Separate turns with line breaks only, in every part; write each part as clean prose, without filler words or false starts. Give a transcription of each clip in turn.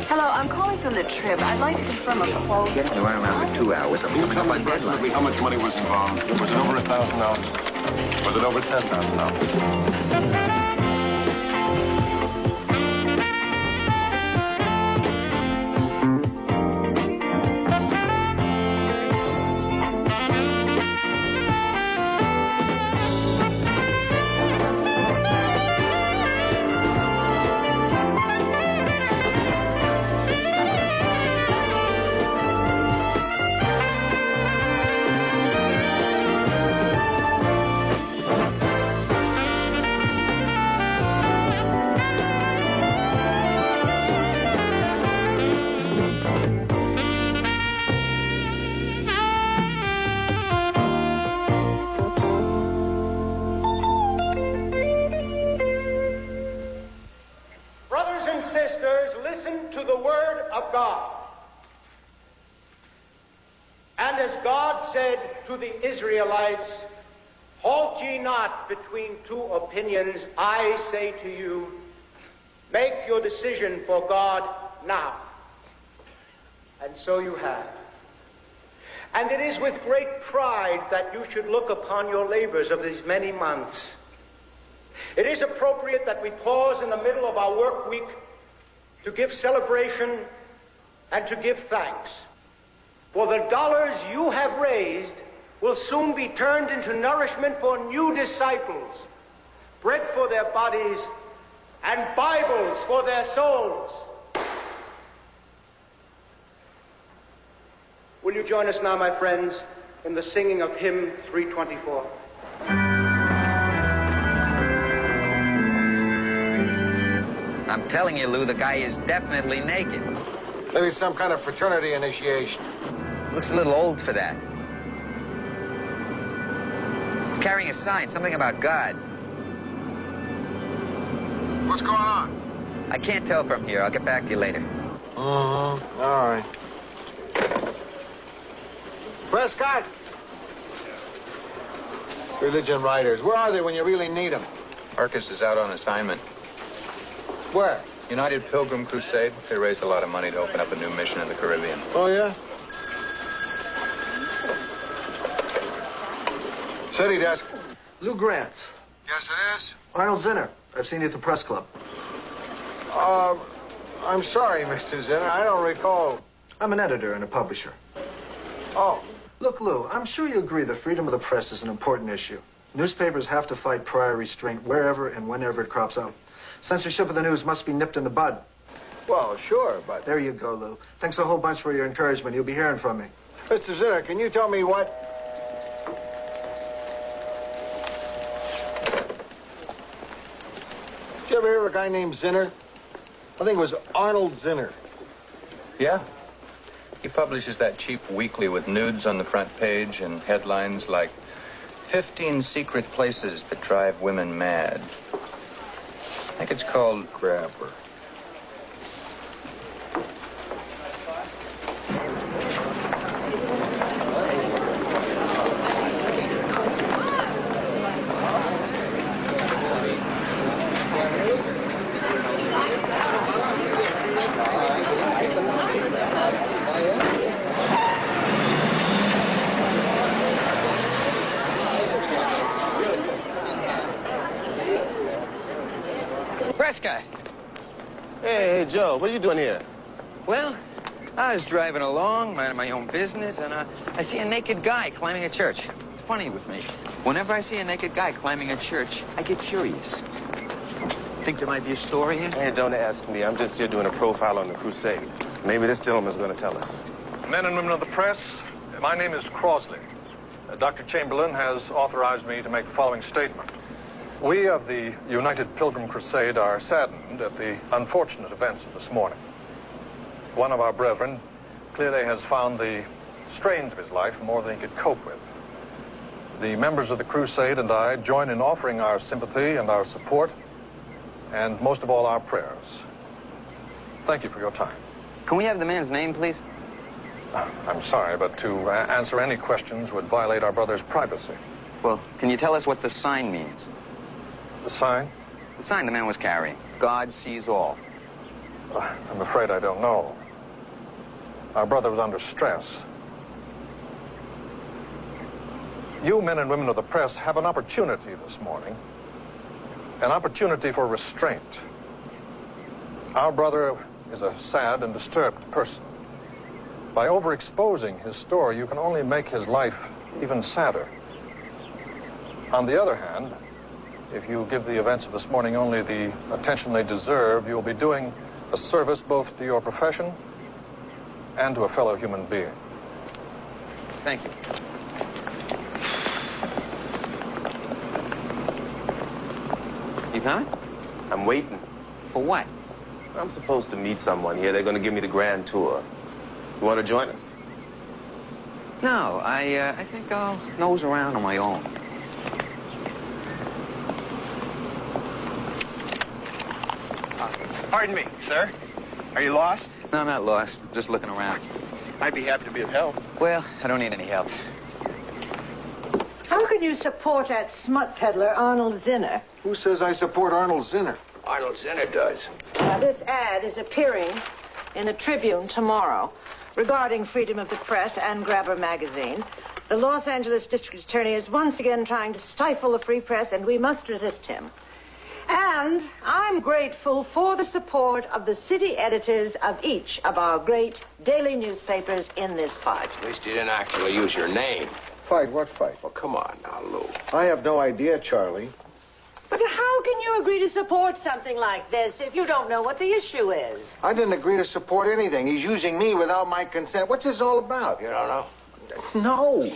Hello, I'm calling from the trip. I'd like to confirm a quote.
Getting around for 2 hours. I'm coming up on deadline.
How much money was involved? Was it over $1,000? Was it over $10,000?
To the Israelites, halt ye not between two opinions, I say to you, make your decision for God now. And so you have. And it is with great pride that you should look upon your labors of these many months. It is appropriate that we pause in the middle of our work week to give celebration and to give thanks. For the dollars you have raised will soon be turned into nourishment for new disciples, bread for their bodies, and Bibles for their souls. Will you join us now, my friends, in the singing of hymn 324?
I'm telling you, Lou, the guy is definitely naked.
Maybe some kind of fraternity initiation.
Looks a little old for that. He's carrying a sign, something about God.
What's going on?
I can't tell from here. I'll get back to you later.
All right. Prescott! Religion writers, where are they when you really need them?
Marcus is out on assignment.
Where?
United Pilgrim Crusade. They raised a lot of money to open up a new mission in the Caribbean.
Oh, yeah? City desk.
Lou Grant.
Yes, it is.
Arnold Zinner. I've seen you at the press club.
I'm sorry, Mr. Zinner. I don't recall.
I'm an editor and a publisher.
Oh.
Look, Lou, I'm sure you agree that freedom of the press is an important issue. Newspapers have to fight prior restraint wherever and whenever it crops up. Censorship of the news must be nipped in the bud.
Well, sure, but...
There you go, Lou. Thanks a whole bunch for your encouragement. You'll be hearing from me.
Mr. Zinner, can you tell me what... Did you ever hear of a guy named Zinner? I think it was Arnold Zinner.
Yeah? He publishes that cheap weekly with nudes on the front page and headlines like 15 secret places that drive women mad. I think it's called Grabber.
Prescott. Hey, Joe, what are you doing here?
Well, I was driving along, minding my own business, and I see a naked guy climbing a church. Funny with me. Whenever I see a naked guy climbing a church, I get curious. Think there might be a story here?
Hey, don't ask me. I'm just here doing a profile on the crusade. Maybe this gentleman's going to tell us.
Men and women of the press, my name is Crosley. Dr. Chamberlain has authorized me to make the following statement. We of the United Pilgrim Crusade are saddened at the unfortunate events of this morning. One of our brethren clearly has found the strains of his life more than he could cope with. The members of the crusade and I join in offering our sympathy and our support, and most of all, our prayers. Thank you for your time.
Can we have the man's name, please?
I'm sorry, but to answer any questions would violate our brother's privacy.
Well, can you tell us what the sign means?
The sign?
The sign the man was carrying. God sees all.
I'm afraid I don't know. Our brother was under stress. You men and women of the press have an opportunity this morning. An opportunity for restraint. Our brother is a sad and disturbed person. By overexposing his story, you can only make his life even sadder. On the other hand, if you give the events of this morning only the attention they deserve, you'll be doing a service both to your profession and to a fellow human being.
Thank you. You coming?
I'm waiting.
For what?
I'm supposed to meet someone here. They're going to give me the grand tour. You want to join us?
No, I think I'll nose around on my own.
Pardon me, sir. Are you lost?
No, I'm not lost. Just looking around.
I'd be happy to be of help.
Well, I don't need any help.
How can you support that smut peddler, Arnold Zinner?
Who says I support Arnold Zinner?
Arnold Zinner does.
This ad is appearing in the Tribune tomorrow regarding freedom of the press and Grabber magazine. The Los Angeles District Attorney is once again trying to stifle the free press, and we must resist him. And I'm grateful for the support of the city editors of each of our great daily newspapers in this fight.
At least you didn't actually use your name.
Fight? What fight?
Well, come on now, Lou.
I have no idea, Charlie.
But how can you agree to support something like this if you don't know what the issue is?
I didn't agree to support anything. He's using me without my consent. What's this all about?
You don't know?
No.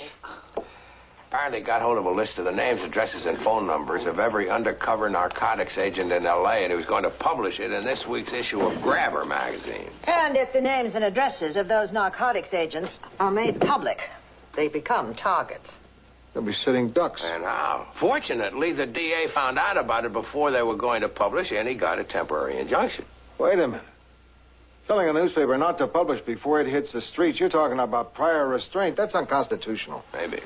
Apparently got hold of a list of the names, addresses, and phone numbers of every undercover narcotics agent in L.A., and he was going to publish it in this week's issue of Grabber magazine.
And if the names and addresses of those narcotics agents are made public, they become targets.
They'll be sitting ducks.
And how? Fortunately, the DA found out about it before they were going to publish, and he got a temporary injunction.
Wait a minute. Telling a newspaper not to publish before it hits the streets, you're talking about prior restraint. That's unconstitutional.
Maybe.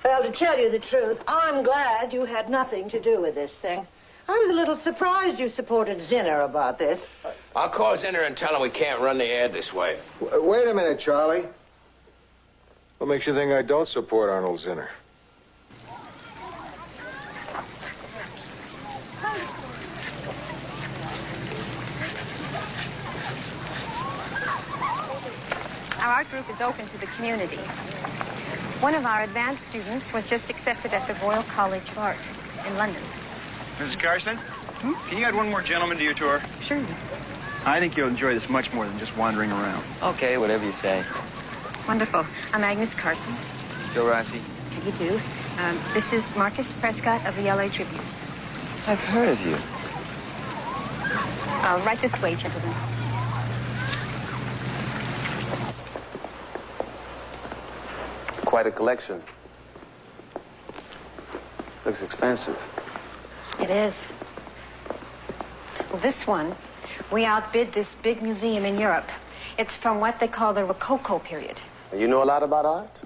Well, to tell you the truth, I'm glad you had nothing to do with this thing. I was a little surprised you supported Zinner about this.
I'll call Zinner and tell him we can't run the ad this way.
Wait a minute, Charlie. What makes you think I don't support Arnold Zinner?
Our art group is open to the community. One of our advanced students was just accepted at the Royal College of Art in London.
Mrs. Carson, can you add one more gentleman to your tour?
Sure.
I think you'll enjoy this much more than just wandering around.
Okay, whatever you say.
Wonderful. I'm Agnes Carson.
Joe Rossi.
How you do? This is Marcus Prescott of the L.A. Tribune.
I've heard of you.
Right this way, gentlemen.
Quite a collection. Looks expensive.
It is. Well, this one, we outbid this big museum in Europe. It's from what they call the Rococo period.
You know a lot about art?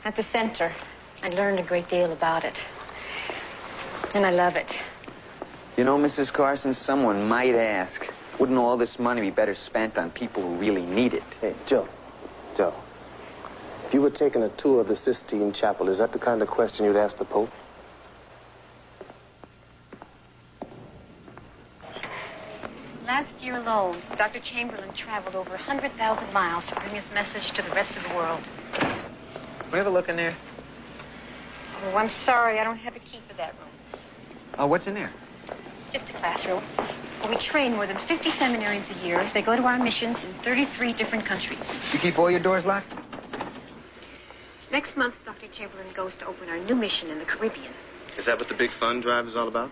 At the center, I learned a great deal about it. And I love it.
You know, Mrs. Carson, someone might ask, wouldn't all this money be better spent on people who really need it?
Hey, Joe. If you were taking a tour of the Sistine Chapel, is that the kind of question you'd ask the Pope?
Last year alone, Dr. Chamberlain traveled over 100,000 miles to bring his message to the rest of the world.
We have a look in there?
Oh, I'm sorry, I don't have a key for that room.
Oh, what's in there?
Just a classroom. We train more than 50 seminarians a year. They go to our missions in 33 different countries.
You keep all your doors locked?
Next month, Dr. Chamberlain goes to open our new mission in the Caribbean.
Is that what the big fund drive is all about?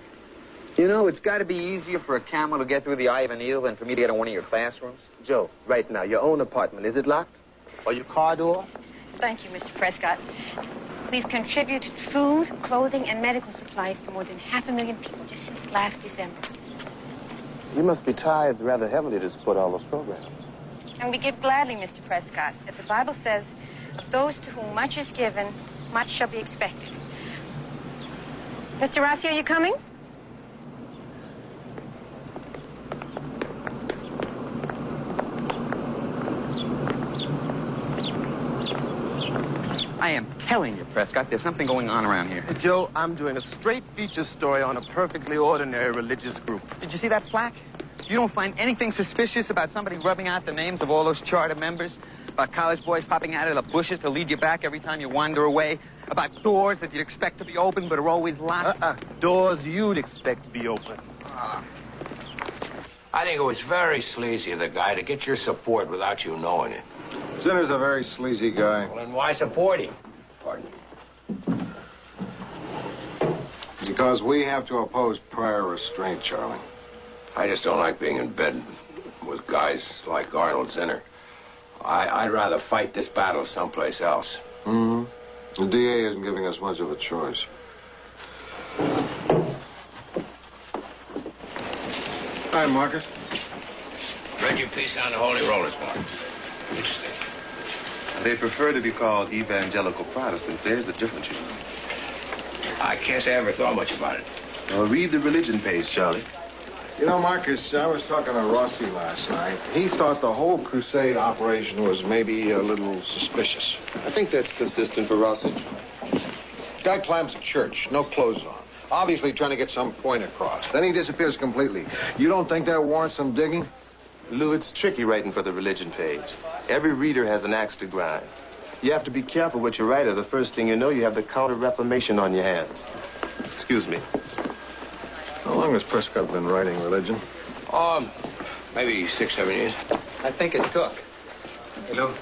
You know, it's got to be easier for a camel to get through the eye of a needle than for me to get in one of your classrooms.
Joe, right now, your own apartment, is it locked? Or your car door?
Thank you, Mr. Prescott. We've contributed food, clothing, and medical supplies to more than 500,000 people just since last December.
You must be tithed rather heavily to support all those programs.
And we give gladly, Mr. Prescott. As the Bible says, of those to whom much is given, much shall be expected. Mr. Rossi, are you coming?
I am telling you, Prescott, there's something going on around here.
Joe, I'm doing a straight feature story on a perfectly ordinary religious group.
Did you see that plaque? You don't find anything suspicious about somebody rubbing out the names of all those charter members? About college boys popping out of the bushes to lead you back every time you wander away? About doors that you'd expect to be open but are always locked?
Doors you'd expect to be open.
I think it was very sleazy of the guy to get your support without you knowing it.
Zinner's a very sleazy guy.
Well, then why support him?
Pardon? Because we have to oppose prior restraint, Charlie.
I just don't like being in bed with guys like Arnold Zinner. I'd rather fight this battle someplace else.
Mm-hmm. The DA isn't giving us much of a choice. Hi, Marcus.
Read your piece on the Holy Rollers, Marcus. Interesting.
They prefer to be called evangelical Protestants. There's the difference, you know.
I can't say I ever thought much about it.
Well, read the religion page, Charlie.
You know, Marcus, I was talking to Rossi last night. He thought the whole crusade operation was maybe a little suspicious.
I think that's consistent for Rossi.
Guy climbs a church, no clothes on. Obviously trying to get some point across. Then he disappears completely. You don't think that warrants some digging?
Lou, it's tricky writing for the religion page. Every reader has an axe to grind. You have to be careful what you write, or the first thing you know, you have the Counter-Reformation on your hands. Excuse me.
How long has Prescott been writing religion?
Maybe 6, 7 years.
I think it took.
Hey, Lou,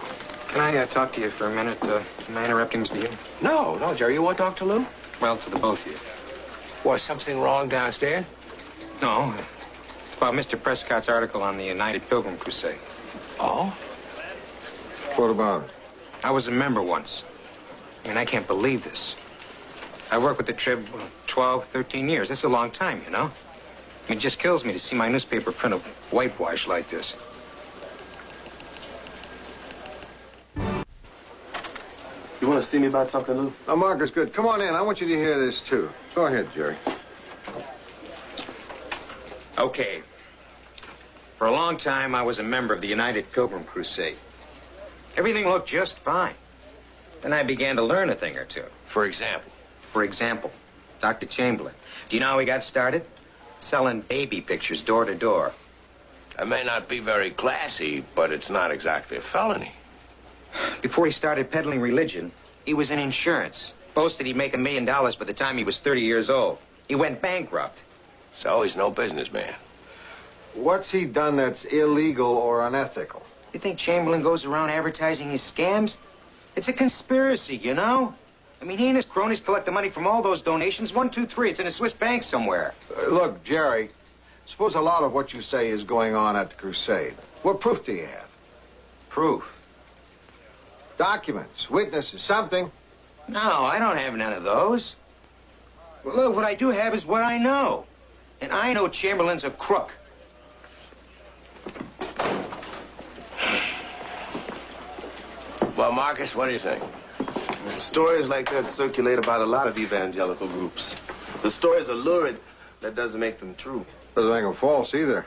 can I talk to you for a minute? Am I interrupting Mr. Hume?
No, Jerry. You want to talk to Lou?
Well, to the both of you.
Was something wrong downstairs?
No. About Mr. Prescott's article on the United Pilgrim Crusade.
Oh?
What about it?
I was a member once. I mean, I can't believe this. I worked with the Trib 12, 13 years. That's a long time, you know? I mean, it just kills me to see my newspaper print of whitewash like this.
You want to see me about something, Lou?
Oh, Marcus, good. Come on in. I want you to hear this, too. Go ahead, Jerry.
Okay. For a long time, I was a member of the United Pilgrim Crusade. Everything looked just fine. Then I began to learn a thing or two.
For example?
For example, Dr. Chamberlain. Do you know how he got started? Selling baby pictures door to door.
That may not be very classy, but it's not exactly a felony.
Before he started peddling religion, he was in insurance. Boasted he'd make $1 million by the time he was 30 years old. He went bankrupt.
So he's no businessman.
What's he done that's illegal or unethical?
You think Chamberlain goes around advertising his scams? It's a conspiracy, you know? I mean, he and his cronies collect the money from all those donations. 1, 2, 3. It's in a Swiss bank somewhere.
Look, Jerry, suppose a lot of what you say is going on at the crusade. What proof do you have?
Proof?
Documents, witnesses, something.
No, I don't have none of those. Well, look, what I do have is what I know. And I know Chamberlain's a crook.
Well, Marcus, what do you think?
Stories like that circulate about a lot of evangelical groups. The stories are lurid. That doesn't make them true.
Doesn't make them false either.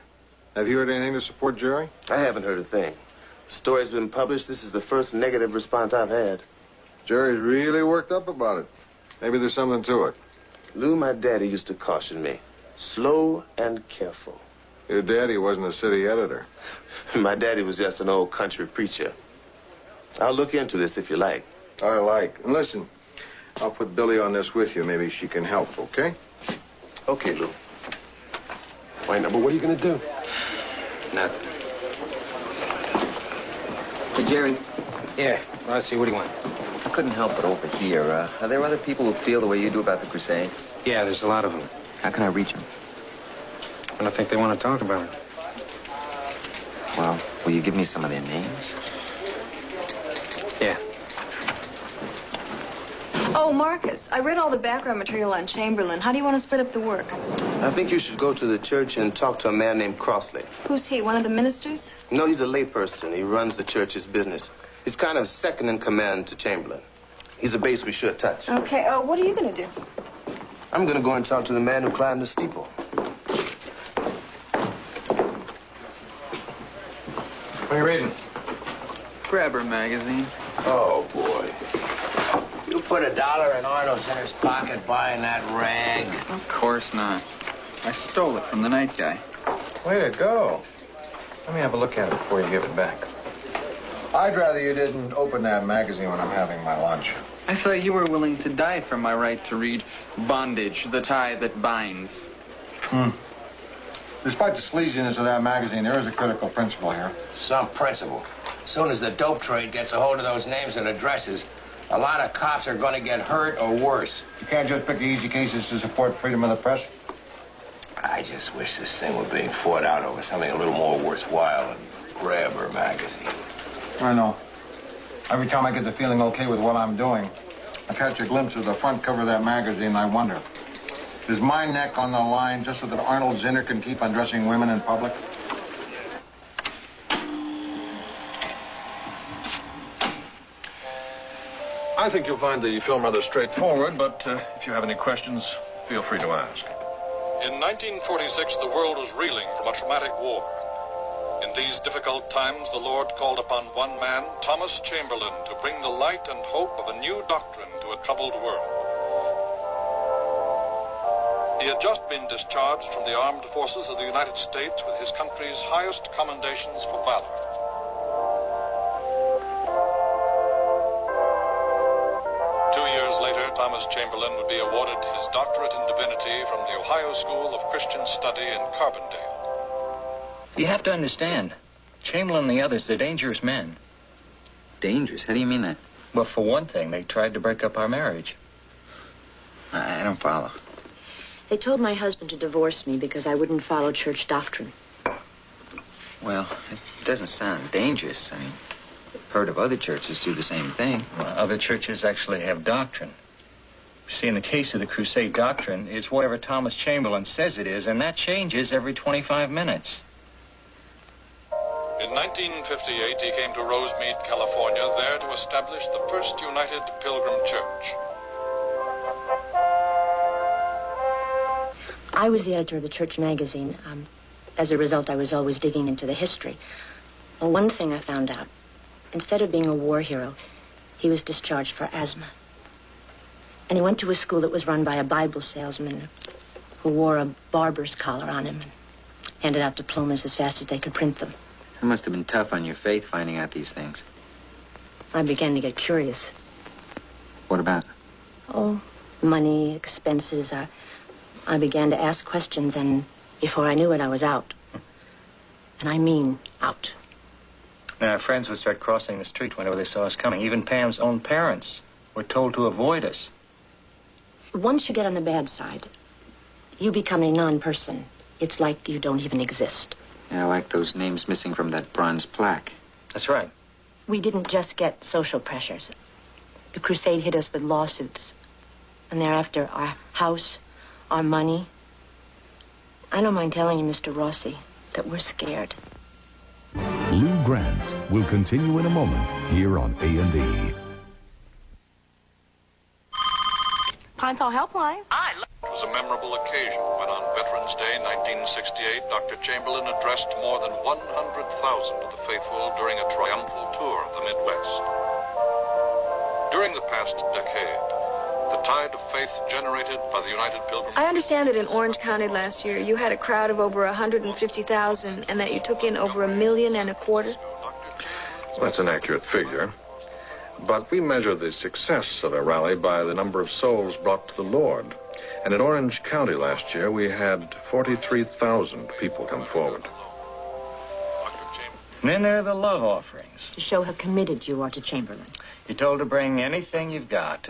Have you heard anything to support Jerry?
I haven't heard a thing. The story's been published. This is the first negative response I've had.
Jerry's really worked up about it. Maybe there's something to it.
Lou, my daddy used to caution me. Slow and careful.
Your daddy wasn't a city editor.
My daddy was just an old country preacher. I'll look into this if you like.
I like. And listen, I'll put Billy on this with you. Maybe she can help, okay?
Okay, Lou. Wait, now, but what are you going to do?
Nothing.
Hey, Jerry.
Yeah, Rossi, what do you want?
I couldn't help but overhear. Are there other people who feel the way you do about the crusade?
Yeah, there's a lot of them.
How can I reach them?
I don't think they want to talk about it.
Well, will you give me some of their names?
Yeah.
Oh, Marcus, I read all the background material on Chamberlain. How do you want to split up the work?
I think you should go to the church and talk to a man named Crossley.
Who's he, one of the ministers?
No, he's a layperson. He runs the church's business. He's kind of second in command to Chamberlain. He's a base we should touch.
Okay, what are you going to do?
I'm going to go and talk to the man who climbed the steeple.
What are you reading?
Grabber magazine.
Oh, boy. put $1 in Arnold Zinner's pocket buying that rag?
Of course not. I stole it from the night guy.
Way to go. Let me have a look at it before you give it back.
I'd rather you didn't open that magazine when I'm having my lunch.
I thought you were willing to die for my right to read Bondage, the Tie That Binds.
Despite the sleaziness of that magazine, there is a critical principle here.
Some principle. As soon as the dope trade gets a hold of those names and addresses, a lot of cops are going to get hurt or worse.
You can't just pick the easy cases to support freedom of the press.
I just wish this thing were being fought out over something a little more worthwhile than Grabber magazine.
I know. Every time I get the feeling okay with what I'm doing, I catch a glimpse of the front cover of that magazine and I wonder, is my neck on the line just so that Arnold Zinner can keep undressing women in public?
I think you'll find the film rather straightforward, but if you have any questions, feel free to ask.
In 1946, the world was reeling from a traumatic war. In these difficult times, the Lord called upon one man, Thomas Chamberlain, to bring the light and hope of a new doctrine to a troubled world. He had just been discharged from the armed forces of the United States with his country's highest commendations for valor. Later, Thomas Chamberlain would be awarded his doctorate in divinity from the Ohio School of Christian Study in Carbondale.
You have to understand, Chamberlain and the others, they're dangerous men.
Dangerous? How do you mean that?
Well, for one thing, they tried to break up our marriage.
I don't follow.
They told my husband to divorce me because I wouldn't follow church doctrine.
Well, it doesn't sound dangerous. I mean, heard of other churches do the same thing.
Well, other churches actually have doctrine. You see, in the case of the Crusade doctrine, it's whatever Thomas Chamberlain says it is, and that changes every 25 minutes.
In 1958, he came to Rosemead, California, there to establish the First United Pilgrim Church.
I was the editor of the church magazine. As a result, I was always digging into the history. Well, one thing I found out, instead of being a war hero, he was discharged for asthma. And he went to a school that was run by a Bible salesman who wore a barber's collar on him and handed out diplomas as fast as they could print them.
It must have been tough on your faith finding out these things.
I began to get curious.
What about?
Oh, money, expenses. I began to ask questions, and before I knew it, I was out. And I mean out.
Now, our friends would start crossing the street whenever they saw us coming. Even Pam's own parents were told to avoid us.
Once you get on the bad side, you become a non-person. It's like you don't even exist.
Yeah, like those names missing from that bronze plaque.
That's right.
We didn't just get social pressures. The crusade hit us with lawsuits. And thereafter, our house, our money. I don't mind telling you, Mr. Rossi, that we're scared.
Lou Grant will continue in a moment here on A&E.
Pinethall Helpline.
It was a memorable occasion when on Veterans Day 1968, Dr. Chamberlain addressed more than 100,000 of the faithful during a triumphal tour of the Midwest. During the past decade, the tide of faith generated by the United Pilgrim...
I understand that in Orange County last year, you had a crowd of over 150,000 and that you took in over 1.25 million.
Well, that's an accurate figure. But we measure the success of a rally by the number of souls brought to the Lord. And in Orange County last year, we had 43,000 people come forward.
And then there are the love offerings.
To show how committed you are to Chamberlain.
You're told to bring anything you've got.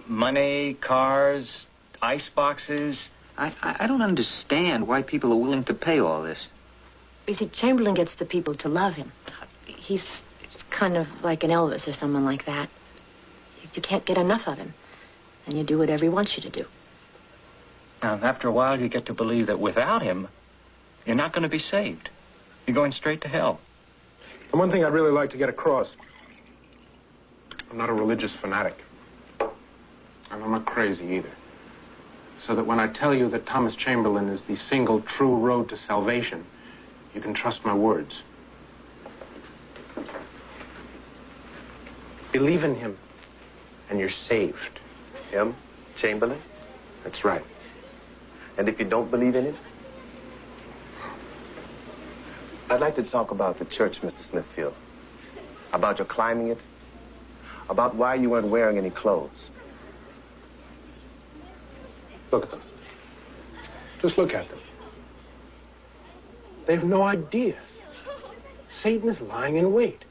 Money, cars, ice boxes.
I don't understand why people are willing to pay all this.
You see, Chamberlain gets the people to love him. He's kind of like an Elvis or someone like that. You can't get enough of him. And you do whatever he wants you to do.
Now, after a while, you get to believe that without him, you're not going to be saved. You're going straight to hell.
And one thing I'd really like to get across, I'm not a religious fanatic. And I'm not crazy either. So that when I tell you that Thomas Chamberlain is the single true road to salvation, you can trust my words. Believe in him.
and you're saved.
Him? Chamberlain?
That's right.
And if you don't believe in it? I'd like to talk about the church, Mr. Smithfield. About your climbing it. About why you weren't wearing any clothes.
Look at them. Just look at them. They have no idea. Satan is lying in wait.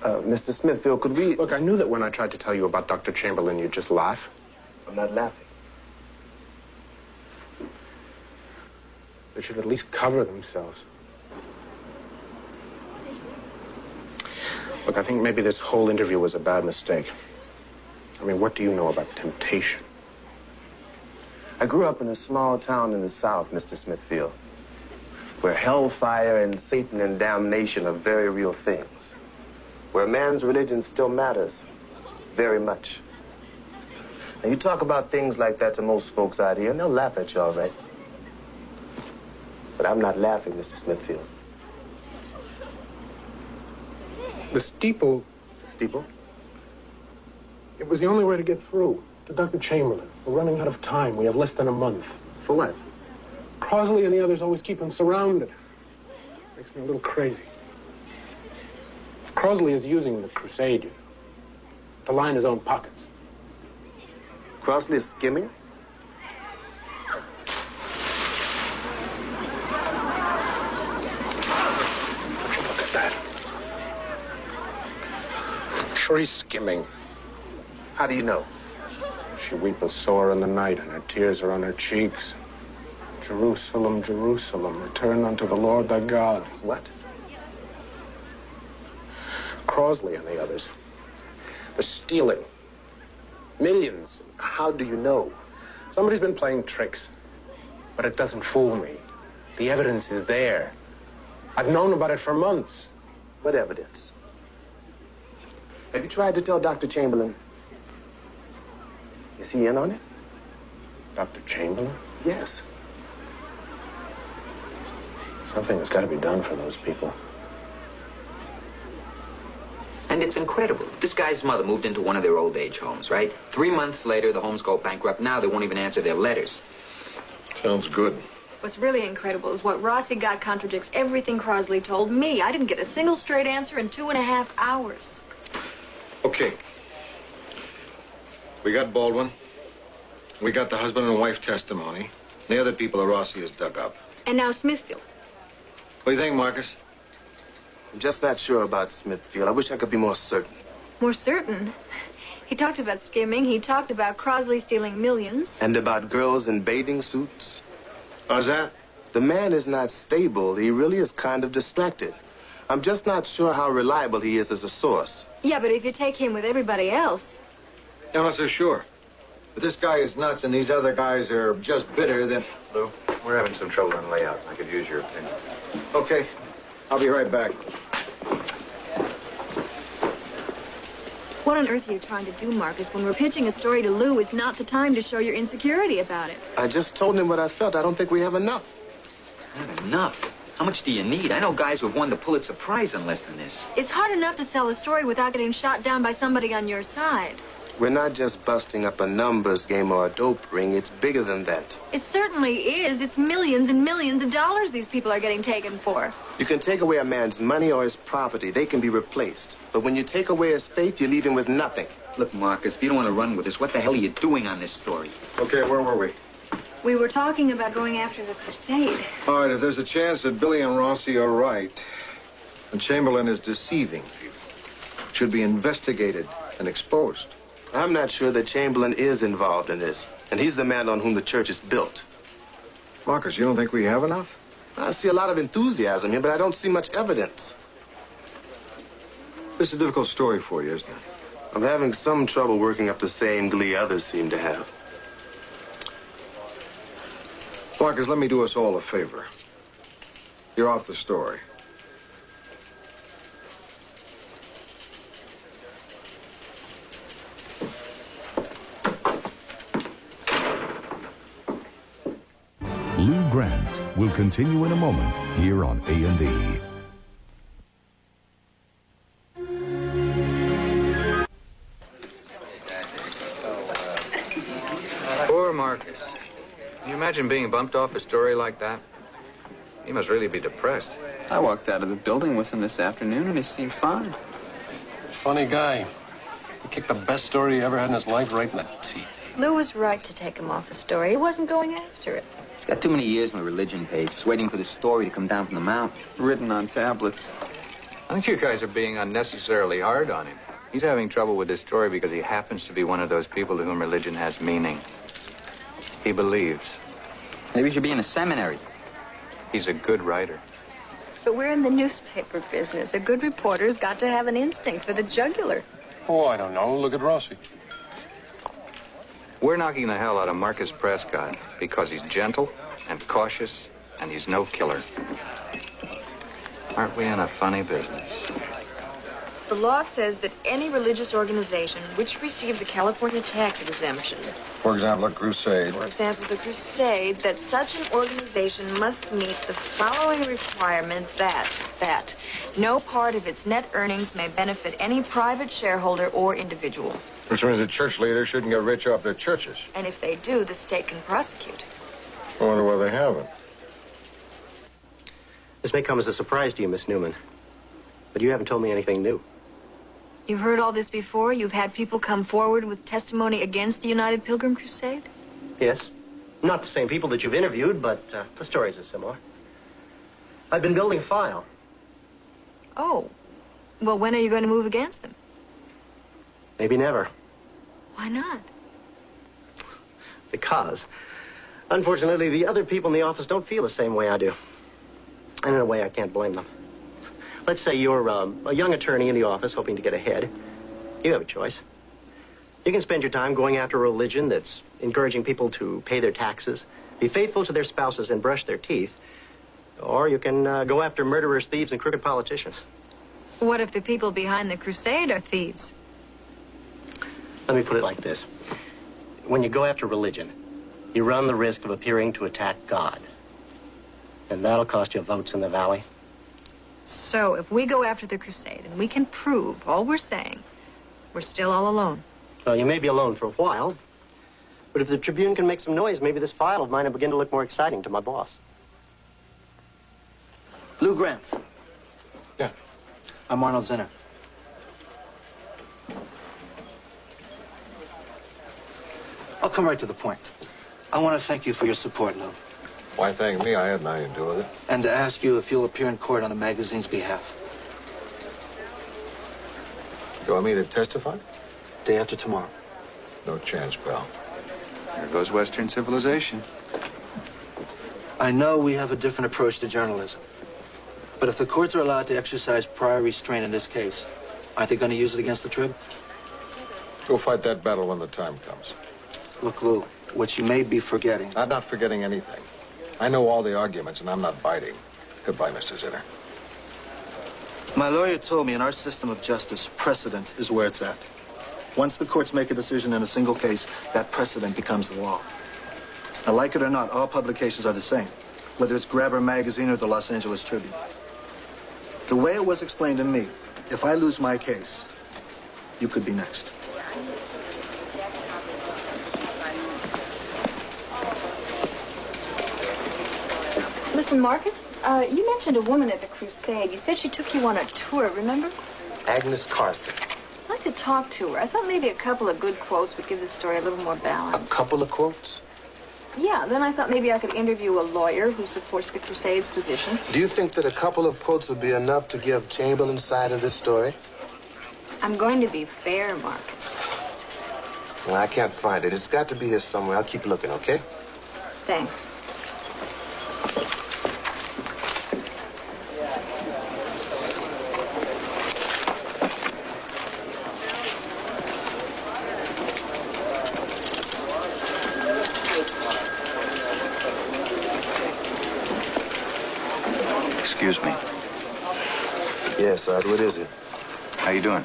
Mr. Smithfield, could we...
Look, I knew that when I tried to tell you about Dr. Chamberlain, you'd just laugh.
I'm not laughing.
They should at least cover themselves. Look, I think maybe this whole interview was a bad mistake. I mean, what do you know about temptation?
I grew up in a small town in the South, Mr. Smithfield, where hellfire and Satan and damnation are very real things, where man's religion still matters very much. Now, you talk about things like that to most folks out here, and they'll laugh at you, all right. But I'm not laughing, Mr. Smithfield.
The steeple...
Steeple?
It was the only way to get through. To Dr. Chamberlain. We're running out of time. We have less than a month.
For what?
Crosley and the others always keep him surrounded. Makes me a little crazy. Crosley is using the crusade to line his own pockets.
Crosley is skimming?
Look at that. Sure, he's skimming.
How do you know?
She weepeth sore in the night, and her tears are on her cheeks. Jerusalem, Jerusalem, return unto the Lord thy God.
What?
Crosley and the others. They're stealing. Millions.
How do you know?
Somebody's been playing tricks. But it doesn't fool me. The evidence is there. I've known about it for months.
What evidence? Have you tried to tell Dr. Chamberlain? Is he in on it?
Dr. Chamberlain?
Yes.
Something has got to be done for those people.
And it's incredible. This guy's mother moved into one of their old age homes, right? 3 months later, the homes go bankrupt. Now they won't even answer their letters.
Sounds good.
What's really incredible is what Rossi got contradicts everything Crosley told me. I didn't get a single straight answer in 2.5 hours.
Okay. We got Baldwin. We got the husband and wife testimony. The other people Rossi has dug up.
And now Smithfield.
What do you think, Marcus?
I'm just not sure about Smithfield. I wish I could be more certain.
More certain? He talked about skimming. He talked about Crosley stealing millions.
And about girls in bathing suits.
How's that?
The man is not stable. He really is kind of distracted. I'm just not sure how reliable he is as a source.
Yeah, but if you take him with everybody else...
I'm not so sure. If this guy is nuts and these other guys are just bitter, then...
Lou, we're having some trouble in layout. I could use your opinion.
Okay. I'll be right back.
What on earth are you trying to do, Marcus? When we're pitching a story to Lou, is not the time to show your insecurity about it.
I just told him what I felt. I don't think we have enough.
Not enough? How much do you need? I know guys who've won the Pulitzer Prize on less than this.
It's hard enough to sell a story without getting shot down by somebody on your side.
We're not just busting up a numbers game or a dope ring. It's bigger than that.
It certainly is. It's millions and millions of dollars these people are getting taken for.
You can take away a man's money or his property. They can be replaced. But when you take away his faith, you leave him with nothing.
Look, Marcus, if you don't want to run with us, what the hell are you doing on this story?
Okay, where were we?
We were talking about going after the crusade.
All right, if there's a chance that Billy and Rossi are right, and Chamberlain is deceiving people, it should be investigated and exposed.
I'm not sure that Chamberlain is involved in this, and he's the man on whom the church is built.
Marcus, you don't think we have enough?
I see a lot of enthusiasm here, but I don't see much evidence.
This is a difficult story for you, isn't it?
I'm having some trouble working up the same glee others seem to have.
Marcus, let me do us all a favor. You're off the story.
Lou Grant will continue in a moment here on A&E.
Imagine being bumped off a story like that. He must really be depressed.
I walked out of the building with him this afternoon, and he seemed fine.
Funny guy. He kicked the best story he ever had in his life right in the teeth.
Lou was right to take him off the story. He wasn't going after it.
He's got too many years on the religion page, just waiting for the story to come down from the mountain, written on tablets.
I think you guys are being unnecessarily hard on him. He's having trouble with this story because he happens to be one of those people to whom religion has meaning. He believes.
Maybe he should be in a seminary.
He's a good writer.
But we're in the newspaper business. A good reporter's got to have an instinct for the jugular.
Oh, I don't know. Look at Rossi.
We're knocking the hell out of Marcus Prescott because he's gentle and cautious and he's no killer. Aren't we in a funny business?
The law says that any religious organization which receives a California tax exemption,
For example, a crusade.
for example, the Crusade, that such an organization must meet the following requirement that no part of its net earnings may benefit any private shareholder or individual.
Which means that church leaders shouldn't get rich off their churches.
And if they do, the state can prosecute.
I wonder why they haven't.
This may come as a surprise to you, Miss Newman, but you haven't told me anything new.
You've heard all this before? You've had people come forward with testimony against the United Pilgrim Crusade?
Yes. Not the same people that you've interviewed, but the stories are similar. I've been building a file.
Oh. Well, when are you going to move against them?
Maybe never.
Why not?
Because, unfortunately, the other people in the office don't feel the same way I do. And in a way, I can't blame them. Let's say you're a young attorney in the office hoping to get ahead. You have a choice. You can spend your time going after a religion that's encouraging people to pay their taxes, be faithful to their spouses, and brush their teeth. Or you can go after murderers, thieves, and crooked politicians.
What if the people behind the crusade are thieves?
Let me put it like this. When you go after religion, you run the risk of appearing to attack God. And that'll cost you votes in the valley.
So, if we go after the crusade and we can prove all we're saying, we're still all alone.
Well, you may be alone for a while, but if the Tribune can make some noise, maybe this file of mine will begin to look more exciting to my boss.
Lou Grant.
Yeah.
I'm Arnold Zinner. I'll come right to the point. I want to thank you for your support, Lou.
Why thank me? I had nothing to do with it.
And to ask you if you'll appear in court on the magazine's behalf.
You want me to testify?
Day after tomorrow.
No chance, pal.
There goes Western civilization.
I know we have a different approach to journalism. But if the courts are allowed to exercise prior restraint in this case, aren't they going to use it against the Trib?
We'll fight that battle when the time comes.
Look, Lou, what you may be forgetting...
I'm not forgetting anything. I know all the arguments, and I'm not biting. Goodbye, Mr. Zinner.
My lawyer told me in our system of justice, precedent is where it's at. Once the courts make a decision in a single case, that precedent becomes the law. Now, like it or not, all publications are the same, whether it's Grabber Magazine or the Los Angeles Tribune. The way it was explained to me, if I lose my case, you could be next.
Listen, Marcus, you mentioned a woman at the crusade. You said she took you on a tour, remember?
Agnes Carson.
I'd like to talk to her. I thought maybe a couple of good quotes would give the story a little more balance.
A couple of quotes?
Yeah, then I thought maybe I could interview a lawyer who supports the Crusade's position.
Do you think that a couple of quotes would be enough to give Chamberlain's side of this story?
I'm going to be fair, Marcus.
Well, I can't find it. It's got to be here somewhere. I'll keep looking, okay?
Thanks.
Excuse me.
Yes, Art, what is it?
How you doing?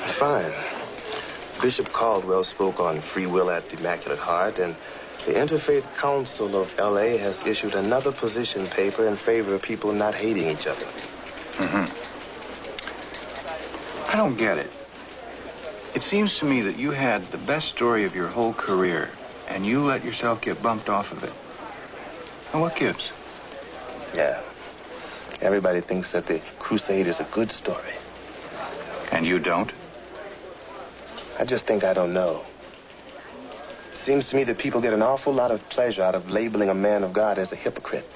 Fine. Bishop Caldwell spoke on free will at the Immaculate Heart, and the Interfaith Council of L.A. has issued another position paper in favor of people not hating each other.
Mm-hmm. I don't get it. It seems to me that you had the best story of your whole career And you let yourself get bumped off of it. And what gives?
Yeah. Everybody thinks that the crusade is a good story.
And you don't?
I just think I don't know. It seems to me that people get an awful lot of pleasure out of labeling a man of God as a hypocrite.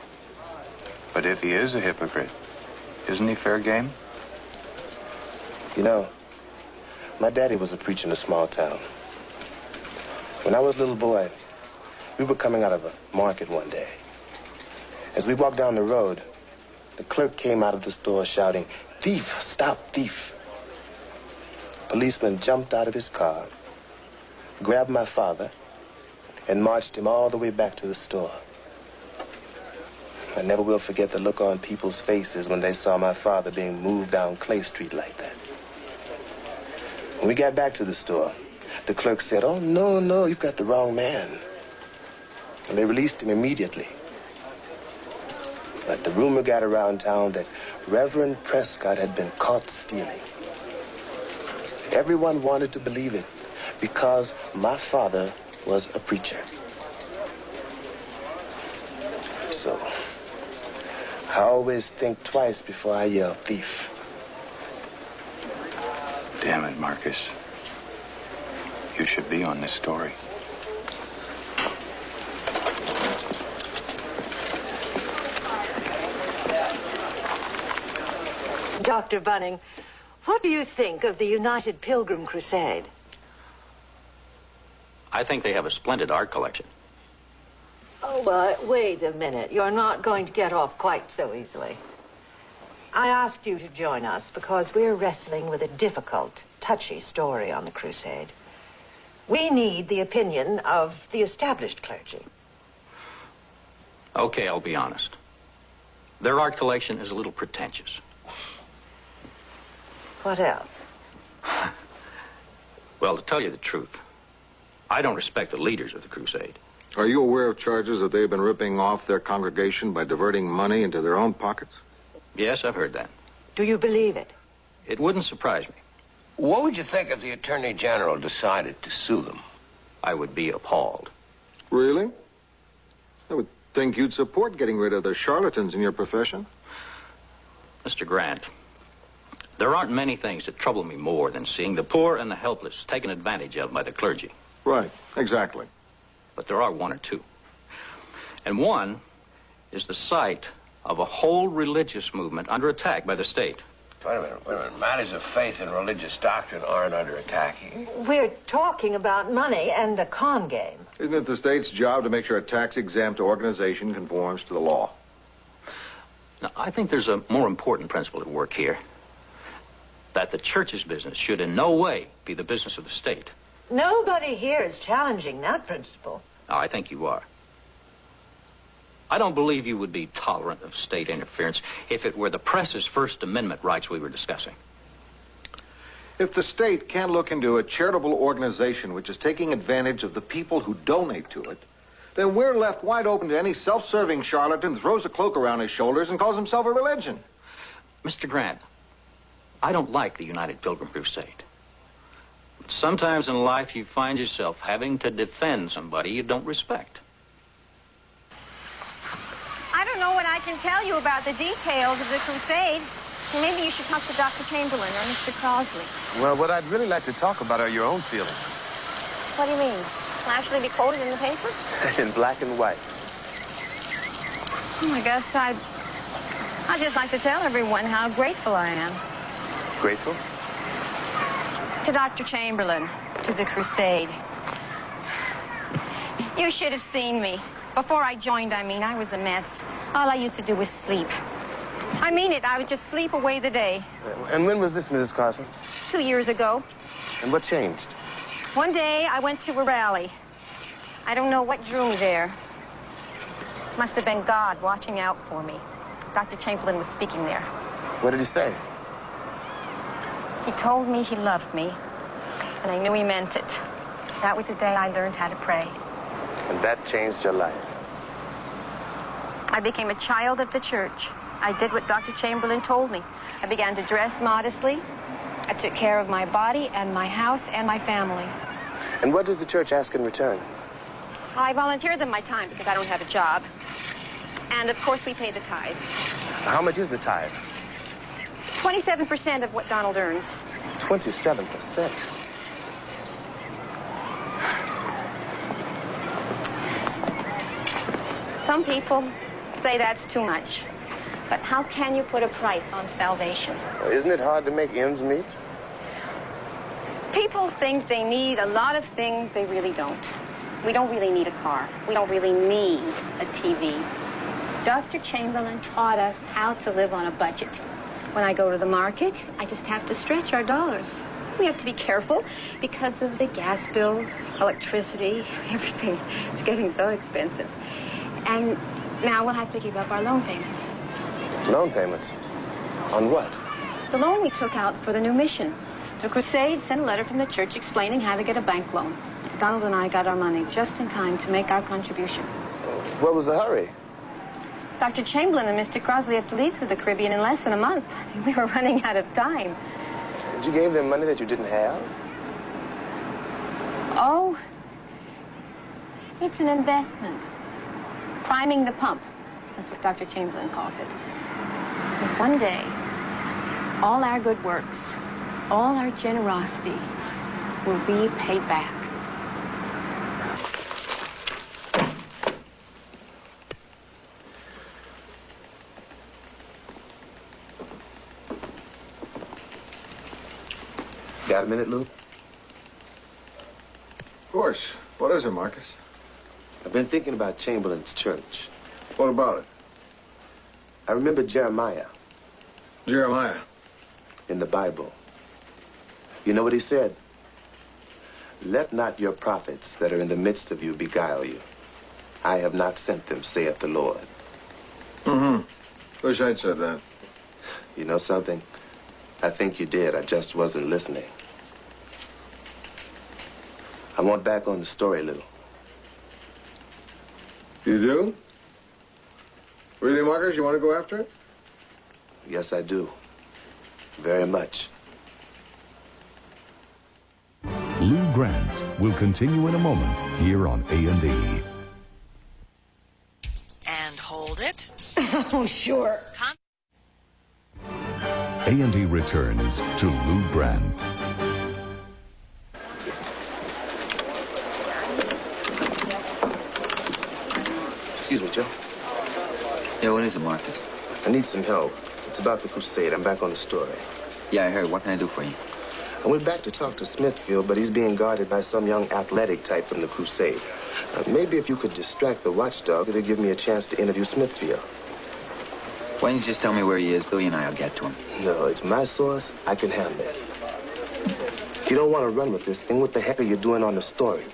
But if he is a hypocrite, isn't he fair game?
You know, my daddy was a preacher in a small town. When I was a little boy, we were coming out of a market one day. As we walked down the road, the clerk came out of the store shouting, "Thief, stop, thief." A policeman jumped out of his car, grabbed my father, and marched him all the way back to the store. I never will forget the look on people's faces when they saw my father being moved down Clay Street like that. When we got back to the store, the clerk said, "Oh, no, you've got the wrong man." And they released him immediately. But the rumor got around town that Reverend Prescott had been caught stealing. Everyone wanted to believe it because my father was a preacher. So, I always think twice before I yell thief.
Damn it, Marcus. You should be on this story.
Dr. Bunning, what do you think of the United Pilgrim Crusade?
I think they have a splendid art collection.
Oh, but wait a minute. You're not going to get off quite so easily. I asked you to join us because we're wrestling with a difficult, touchy story on the crusade. We need the opinion of the established clergy.
Okay, I'll be honest. Their art collection is a little pretentious.
What else?
Well, to tell you the truth, I don't respect the leaders of the crusade.
Are you aware of charges that they've been ripping off their congregation by diverting money into their own pockets?
Yes, I've heard that.
Do you believe it?
It wouldn't surprise me.
What would you think if the Attorney General decided to sue them?
I would be appalled.
Really? I would think you'd support getting rid of the charlatans in your profession.
Mr. Grant, there aren't many things that trouble me more than seeing the poor and the helpless taken advantage of by the clergy.
Right, exactly.
But there are one or two. And one is the sight of a whole religious movement under attack by the state.
Wait a minute. Matters of faith and religious doctrine aren't under attack here.
We're talking about money and a con game.
Isn't it the state's job to make sure a tax-exempt organization conforms to the law?
Now, I think there's a more important principle at work here. That the church's business should in no way be the business of the state.
Nobody here is challenging that principle.
Oh, I think you are. I don't believe you would be tolerant of state interference if it were the press's First Amendment rights we were discussing.
If the state can't look into a charitable organization which is taking advantage of the people who donate to it, then we're left wide open to any self-serving charlatan who throws a cloak around his shoulders and calls himself a religion.
Mr. Grant, I don't like the United Pilgrim Crusade. But sometimes in life you find yourself having to defend somebody you don't respect.
I don't know what I can tell you about the details of the crusade. Maybe you should talk to Dr. Chamberlain or Mr. Crosley.
Well, what I'd really like to talk about are your own feelings.
What do you mean? Will actually be quoted in the paper?
In black and white.
I guess I'd just like to tell everyone how grateful I am.
Grateful?
To Dr. Chamberlain, to the crusade. You should have seen me. Before I joined, I was a mess. All I used to do was sleep. I mean it, I would just sleep away the day.
And when was this, Mrs. Carson?
2 years ago.
And what changed?
One day, I went to a rally. I don't know what drew me there. Must have been God watching out for me. Dr. Chamberlain was speaking there.
What did he say?
He told me he loved me, and I knew he meant it. That was the day I learned how to pray.
And that changed your life?
I became a child of the church. I did what Dr. Chamberlain told me. I began to dress modestly. I took care of my body and my house and my family.
And what does the church ask in return?
I volunteered them my time because I don't have a job. And, of course, we pay the tithe.
How much is the tithe?
27% of what Donald earns.
27%.
Some people say that's too much. But how can you put a price on salvation?
Isn't it hard to make ends meet?
People think they need a lot of things they really don't. We don't really need a car. We don't really need a TV. Dr. Chamberlain taught us how to live on a budget. When I go to the market, I just have to stretch our dollars. We have to be careful because of the gas bills, electricity, everything. It's getting so expensive. And now we'll have to keep up our loan payments.
Loan payments? On what?
The loan we took out for the new mission. The Crusade sent a letter from the church explaining how to get a bank loan. Donald and I got our money just in time to make our contribution.
What was the hurry?
Dr. Chamberlain and Mr. Crosley have to leave for the Caribbean in less than a month. We were running out of time.
And you gave them money that you didn't have?
Oh, it's an investment. Priming the pump. That's what Dr. Chamberlain calls it. So one day, all our good works, all our generosity will be paid back.
Got a minute, Lou?
Of course. What is it, Marcus?
I've been thinking about Chamberlain's church.
What about it?
I remember Jeremiah.
Jeremiah?
In the Bible. You know what he said? Let not your prophets that are in the midst of you beguile you. I have not sent them, saith the Lord.
Mm-hmm. Wish I'd said that.
You know something? I think you did. I just wasn't listening. I want back on the story a little.
You do? Really, Marcus? You want to go after it?
Yes, I do. Very much.
Lou Grant will continue in a moment here on A&E.
And hold it.
Oh, sure.
A&E returns to Lou Grant.
Excuse me, Joe.
Yeah, what is it, Marcus?
I need some help. It's about the Crusade. I'm back on the story.
Yeah, I heard. What can I do for you?
I went back to talk to Smithfield, but he's being guarded by some young athletic type from the Crusade. Maybe if you could distract the watchdog, it'd give me a chance to interview Smithfield.
Why don't you just tell me where he is? Billy and I will get to him.
No, it's my source. I can handle it. You don't want to run with this thing. What the heck are you doing on the story?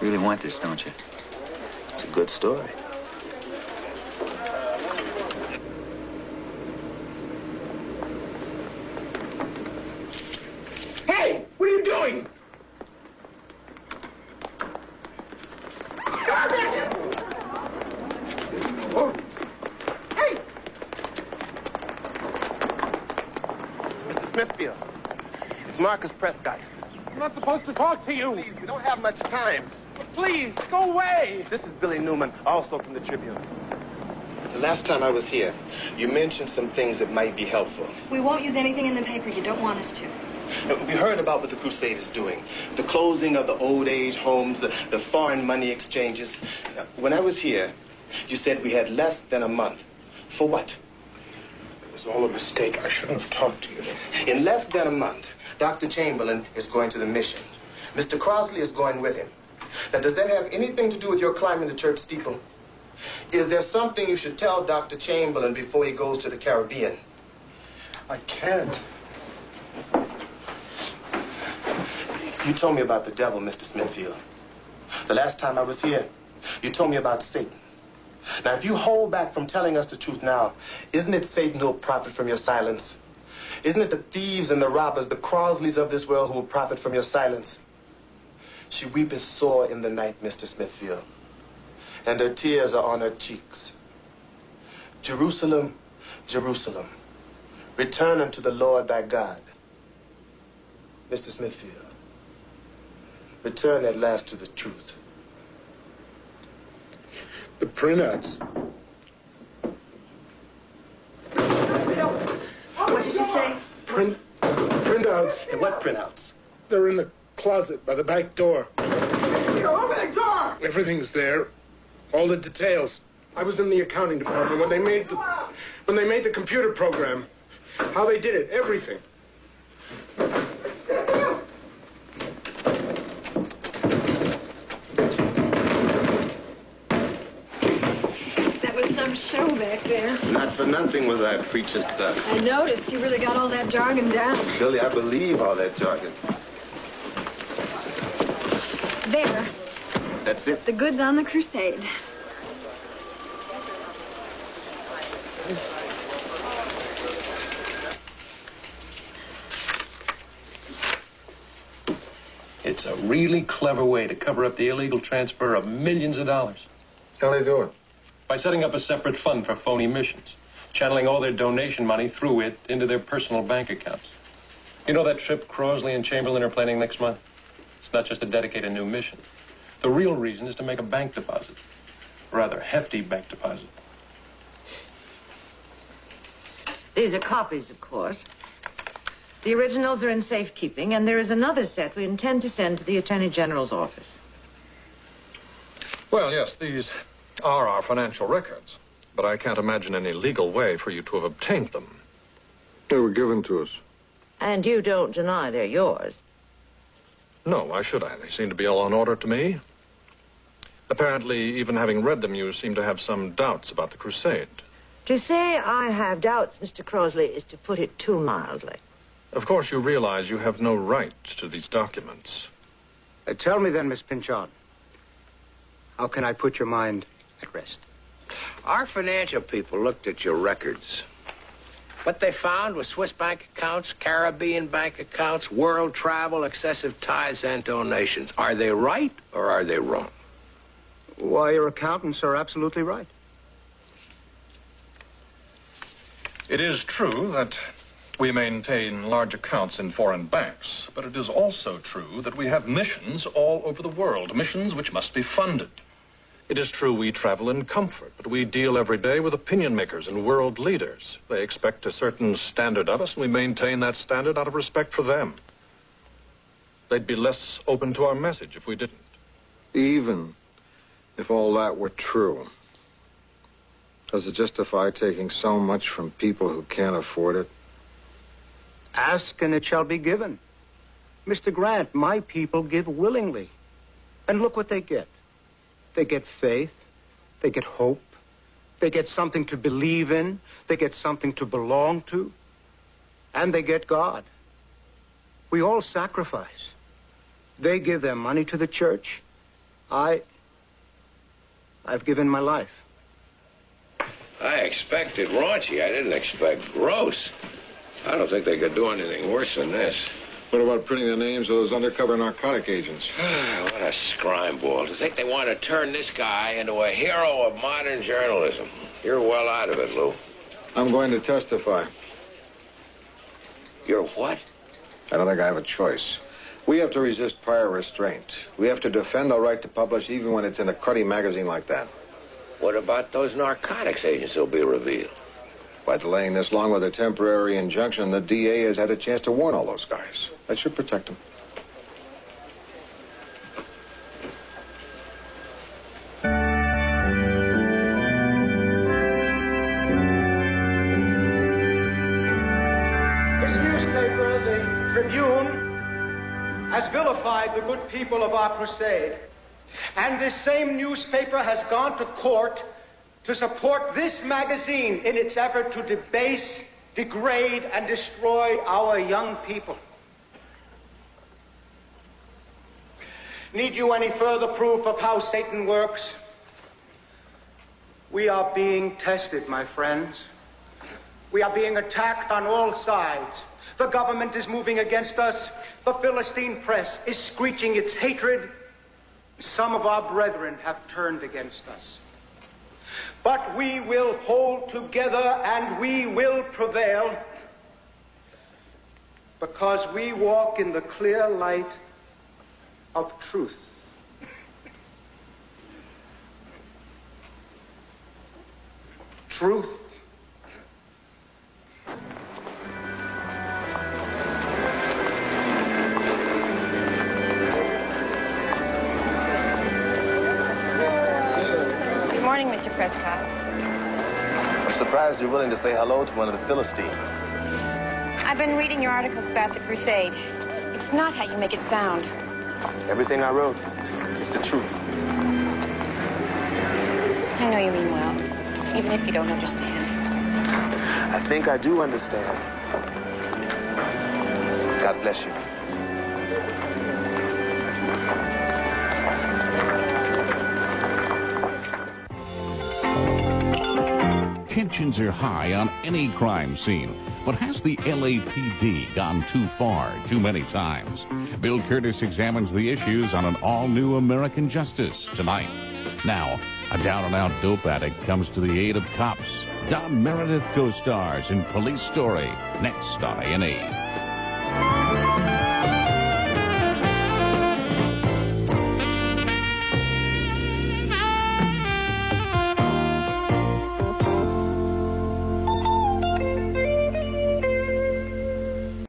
You really want this, don't you?
It's a good story.
Hey, what are you doing? Oh. Hey!
Mr. Smithfield, it's Marcus Prescott.
I'm not supposed to talk to you.
Please, we don't have much time.
But please, go away.
This is Billy Newman, also from the Tribune. The last time I was here, you mentioned some things that might be helpful.
We won't use anything in the paper you don't want us to.
We heard about what the Crusade is doing. The closing of the old age homes, the foreign money exchanges. When I was here, you said we had less than a month. For what?
It was all a mistake. I shouldn't have talked to you.
In less than a month, Dr. Chamberlain is going to the mission. Mr. Crosley is going with him. Now, does that have anything to do with your climbing the church steeple? Is there something you should tell Dr. Chamberlain before he goes to the Caribbean?
I can't.
You told me about the devil, Mr. Smithfield. The last time I was here, you told me about Satan. Now, if you hold back from telling us the truth now, isn't it Satan who will profit from your silence? Isn't it the thieves and the robbers, the Crosleys of this world who will profit from your silence? She weepeth sore in the night, Mr. Smithfield, and her tears are on her cheeks. Jerusalem, Jerusalem, return unto the Lord thy God. Mr. Smithfield, return at last to the truth.
The printouts.
What did you say?
Printouts.
Hey, what printouts?
They're in the closet by the back door.
Open the door!
Everything's there. All the details. I was in the accounting department when they made the computer program. How they did it, everything.
That was some show back there.
Not for nothing was I a preacher's son.
I noticed you really got all that jargon down.
Billy, I believe all that jargon.
There,
That's it.
the goods on the crusade.
It's a really clever way to cover up the illegal transfer of millions of dollars.
How they do it?
By setting up a separate fund for phony missions, channeling all their donation money through it into their personal bank accounts. You know that trip Crosley and Chamberlain are planning next month? It's not just to dedicate a new mission. The real reason is to make a bank deposit. A rather hefty bank deposit.
These are copies, of course. The originals are in safekeeping, and there is another set we intend to send to the Attorney General's office.
Well, yes, these are our financial records, but I can't imagine any legal way for you to have obtained them.
They were given to us.
And you don't deny they're yours.
No, why should I? They seem to be all in order to me. Apparently, even having read them, you seem to have some doubts about the crusade.
To say I have doubts, Mr. Crosley, is to put it too mildly.
Of course, you realize you have no right to these documents.
Tell me then, Miss Pinchon, how can I put your mind at rest?
Our financial people looked at your records. What they found was Swiss bank accounts, Caribbean bank accounts, world travel, excessive tithes, and donations. Are they right or are they wrong?
Why, your accountants are absolutely right.
It is true that we maintain large accounts in foreign banks, but it is also true that we have missions all over the world, missions which must be funded. It is true we travel in comfort, but we deal every day with opinion makers and world leaders. They expect a certain standard of us, and we maintain that standard out of respect for them. They'd be less open to our message if we didn't.
Even if all that were true, does it justify taking so much from people who can't afford it?
Ask and it shall be given. Mr. Grant, my people give willingly. And look what they get. They get faith. They get hope. They get something to believe in. They get something to belong to. And they get God. We all sacrifice. They give their money to the church. I've given my life.
I expected raunchy. I didn't expect gross. I don't think they could do anything worse than this.
What about printing the names of those undercover narcotic agents?
What a scrime ball. To think they want to turn this guy into a hero of modern journalism. You're well out of it, Lou.
I'm going to testify.
You're what?
I don't think I have a choice. We have to resist prior restraint. We have to defend our right to publish even when it's in a cruddy magazine like that.
What about those narcotics agents who'll be revealed?
By delaying this long with a temporary injunction, the DA has had a chance to warn all those guys. That should protect them.
This newspaper, the Tribune, has vilified the good people of our crusade. And this same newspaper has gone to court to support this magazine in its effort to debase, degrade, and destroy our young people. Need you any further proof of how Satan works? We are being tested, my friends. We are being attacked on all sides. The government is moving against us. The Philistine press is screeching its hatred. Some of our brethren have turned against us. But we will hold together and we will prevail because we walk in the clear light of truth. Truth.
Good morning, Mr. Prescott.
I'm surprised you're willing to say hello to one of the Philistines.
I've been reading your articles about the crusade. It's not how you make it sound.
Everything I wrote is the truth.
I know you mean well, even if you don't understand.
I think I do understand. God bless you.
Tensions are high on any crime scene, but has the LAPD gone too far too many times? Bill Curtis examines the issues on an all-new American Justice tonight. Now, a down-and-out dope addict comes to the aid of cops. Don Meredith co-stars in Police Story, next on A&E.